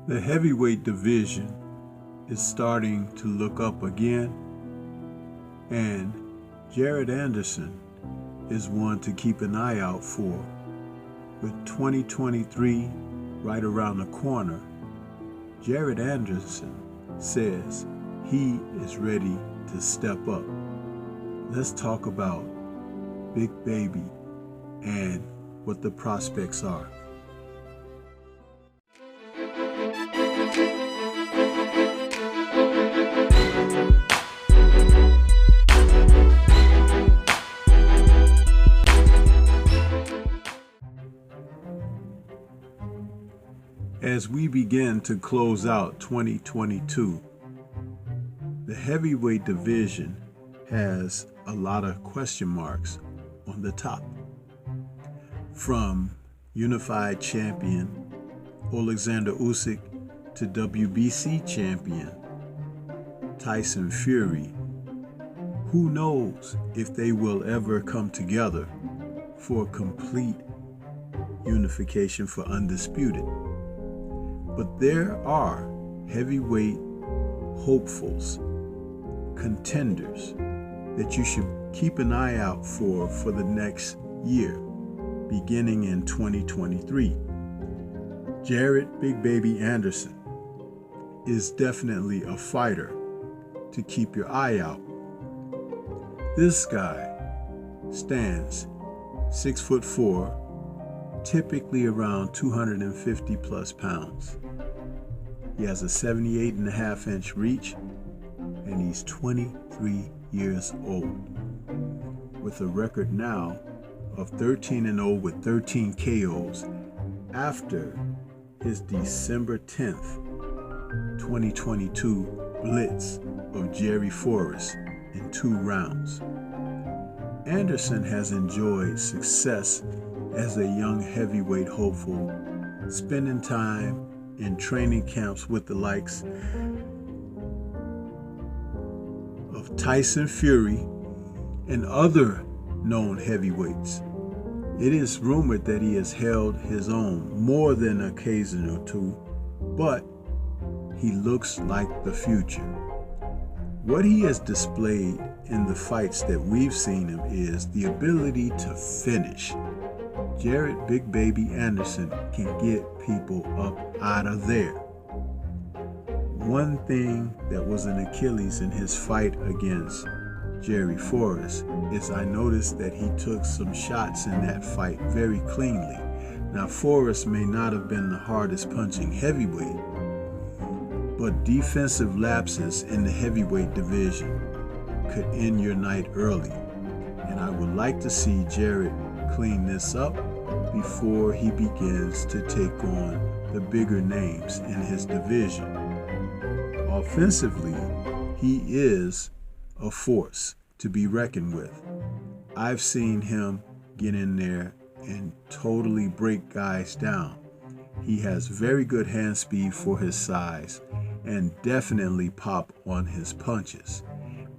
The heavyweight division is starting to look up again, and Jared Anderson is one to keep an eye out for. With 2023 right around the corner, Jared Anderson says he is ready to step up. Let's talk about Big Baby and what the prospects are. As we begin to close out 2022, the heavyweight division has a lot of question marks on the top. From unified champion Alexander Usyk to WBC champion Tyson Fury, who knows if they will ever come together for complete unification for Undisputed. But there are heavyweight hopefuls, contenders that you should keep an eye out for the next year, beginning in 2023. Jared Big Baby Anderson is definitely a fighter to keep your eye out. This guy stands 6'4", typically around 250 plus pounds. He has a 78.5-inch reach, and he's 23 years old, with a record now of 13-0 with 13 KOs after his December 10th, 2022 blitz of Jerry Forrest in 2 rounds. Anderson has enjoyed success as a young heavyweight hopeful, spending time in training camps with the likes of Tyson Fury and other known heavyweights. It is rumored that he has held his own more than an occasion or two, but he looks like the future. What he has displayed in the fights that we've seen him is the ability to finish. Jared Big Baby Anderson can get people up out of there. One thing that was an Achilles in his fight against Jerry Forrest is I noticed that he took some shots in that fight very cleanly. Now, Forrest may not have been the hardest punching heavyweight, but defensive lapses in the heavyweight division could end your night early. And I would like to see Jared clean this up before he begins to take on the bigger names in his division. Offensively, he is a force to be reckoned with. I've seen him get in there and totally break guys down. He has very good hand speed for his size and definitely pop on his punches.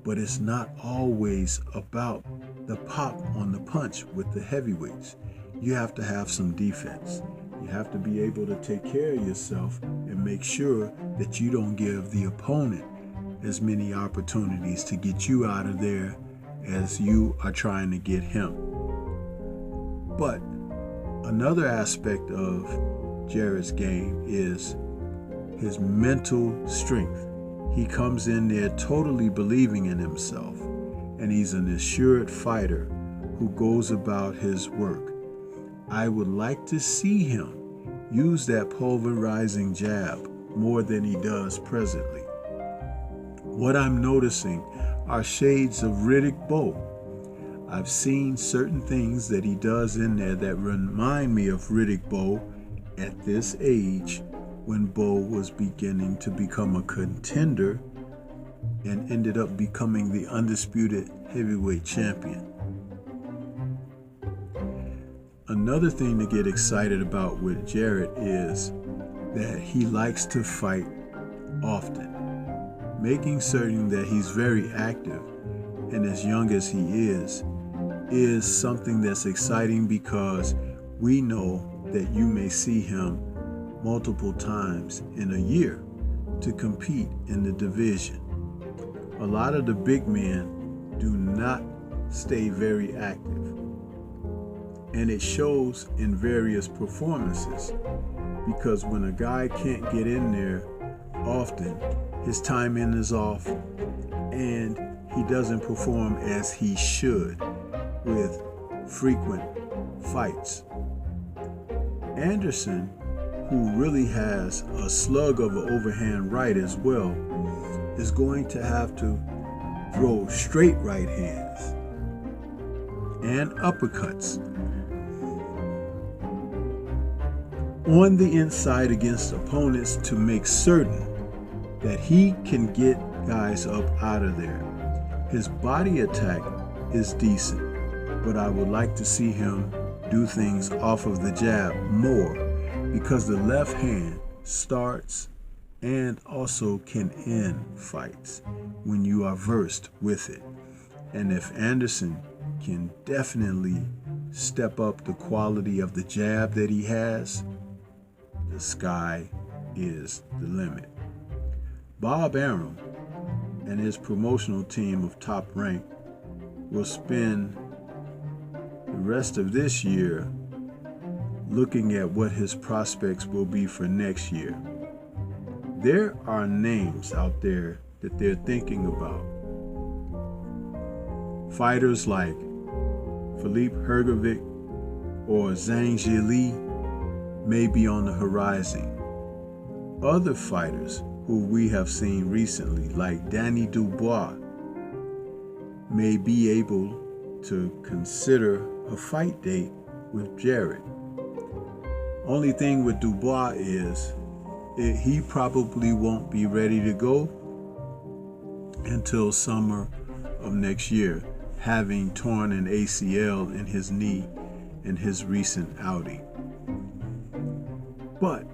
But it's not always about the pop on the punch with the heavyweights. You have to have some defense. You have to be able to take care of yourself and make sure that you don't give the opponent as many opportunities to get you out of there as you are trying to get him. But another aspect of Jared's game is his mental strength. He comes in there totally believing in himself, and he's an assured fighter who goes about his work. I would like to see him use that pulverizing jab more than he does presently. What I'm noticing are shades of Riddick Bowe. I've seen certain things that he does in there that remind me of Riddick Bowe at this age, when Bowe was beginning to become a contender and ended up becoming the undisputed heavyweight champion. Another thing to get excited about with Jared is that he likes to fight often, making certain that he's very active and as young as he is something that's exciting, because we know that you may see him multiple times in a year to compete in the division. A lot of the big men do not stay very active, and it shows in various performances, because when a guy can't get in there often, his timing is off and he doesn't perform as he should with frequent fights. Anderson, who really has a slug of an overhand right as well, is going to have to throw straight right hands and uppercuts on the inside against opponents to make certain that he can get guys up out of there. His body attack is decent, but I would like to see him do things off of the jab more, because the left hand starts and also can end fights when you are versed with it. And if Anderson can definitely step up the quality of the jab that he has, the sky is the limit. Bob Arum and his promotional team of Top Rank will spend the rest of this year looking at what his prospects will be for next year. There are names out there that they're thinking about. Fighters like Philippe Hergovic or Zhang Jili may be on the horizon. Other fighters who we have seen recently, like Danny Dubois, may be able to consider a fight date with Jarrett. Only thing with Dubois is he probably won't be ready to go until summer of next year, having torn an ACL in his knee in his recent outing. But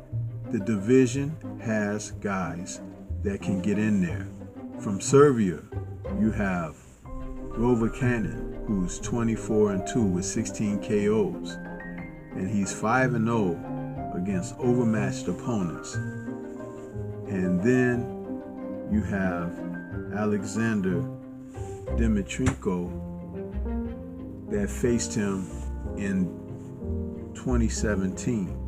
the division has guys that can get in there. From Serbia, you have Rover Cannon, who's 24-2 with 16 KOs, and he's 5-0 against overmatched opponents. And then you have Alexander Dimitrenko that faced him in 2017.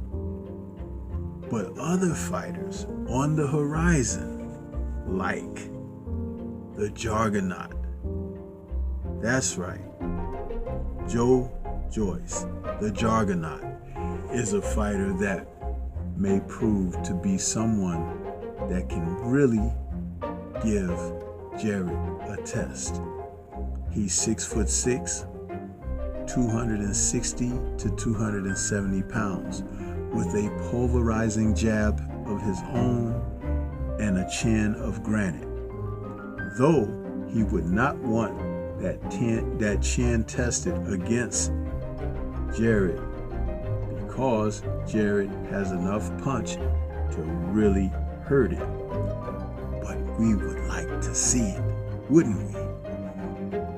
But other fighters on the horizon, like the Juggernaut. That's right. Joe Joyce, the Juggernaut, is a fighter that may prove to be someone that can really give Jarrett a test. He's 6'6", 260 to 270 pounds, with a pulverizing jab of his own and a chin of granite. Though he would not want that chin tested against Jarrett, because Jarrett has enough punch to really hurt it. But we would like to see it, wouldn't we?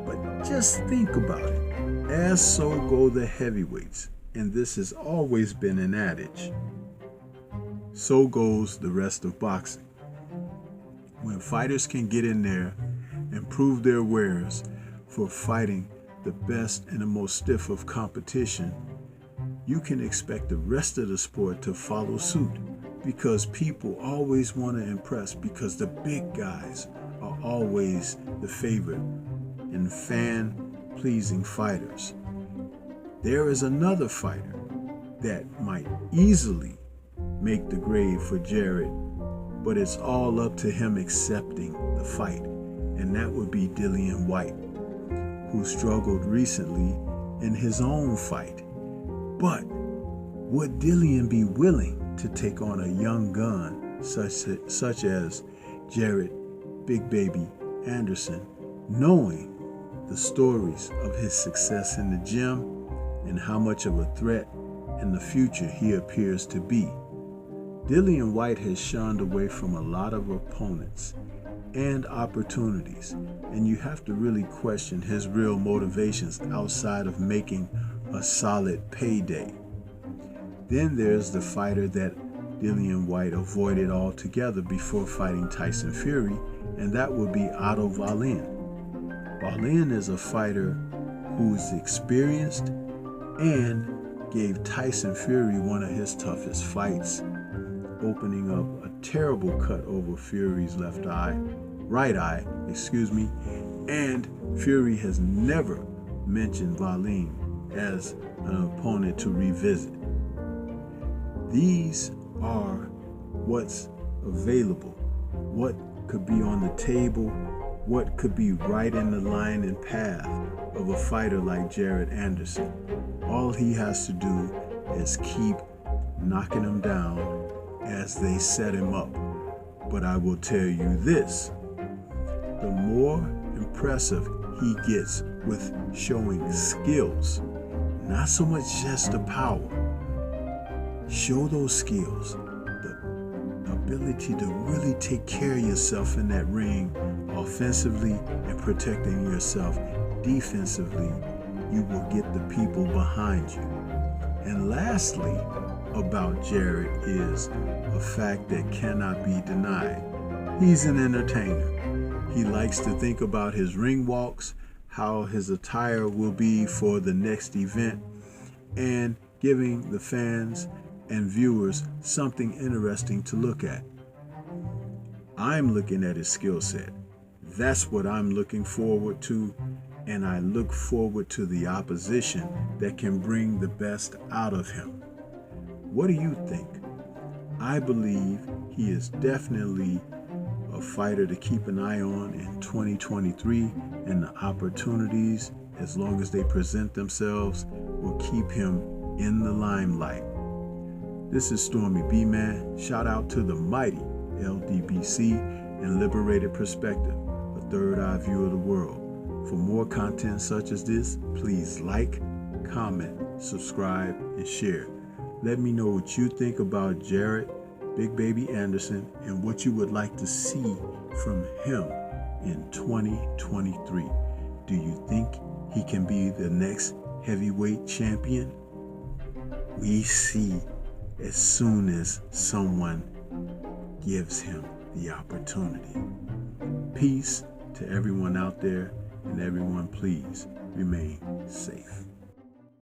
But just think about it. As so go the heavyweights. And this has always been an adage. So goes the rest of boxing. When fighters can get in there and prove their wares for fighting the best and the most stiff of competition, you can expect the rest of the sport to follow suit, because people always want to impress, because the big guys are always the favorite and fan-pleasing fighters. There is another fighter that might easily make the grade for Jarrett, but it's all up to him accepting the fight, and that would be Dillon White, who struggled recently in his own fight. But would Dillon be willing to take on a young gun such as Jarrett Big Baby Anderson, knowing the stories of his success in the gym and how much of a threat in the future he appears to be? Dillon White has shunned away from a lot of opponents and opportunities, and you have to really question his real motivations outside of making a solid payday. Then there's the fighter that Dillon White avoided altogether before fighting Tyson Fury, and that would be Otto Wallin. Wallin is a fighter who is experienced and gave Tyson Fury one of his toughest fights, opening up a terrible cut over Fury's right eye, and Fury has never mentioned Wallin as an opponent to revisit. These are what's available, what could be on the table, what could be right in the line and path of a fighter like Jared Anderson. All he has to do is keep knocking him down as they set him up. But I will tell you this, the more impressive he gets with showing skills, not so much just the power, show those skills, the ability to really take care of yourself in that ring offensively and protecting yourself defensively, you will get the people behind you. And lastly, about Jared is a fact that cannot be denied. He's an entertainer. He likes to think about his ring walks, how his attire will be for the next event, and giving the fans and viewers something interesting to look at. I'm looking at his skill set. That's what I'm looking forward to, and I look forward to the opposition that can bring the best out of him. What do you think? I believe he is definitely a fighter to keep an eye on in 2023, and the opportunities, as long as they present themselves, will keep him in the limelight. This is Stormy B-Man. Shout out to the mighty LDBC and Liberated Perspective, a third eye view of the world. For more content such as this, please like, comment, subscribe, and share. Let me know what you think about Jared Big Baby Anderson and what you would like to see from him in 2023. Do you think he can be the next heavyweight champion? We see as soon as someone gives him the opportunity. Peace to everyone out there, and everyone please remain safe.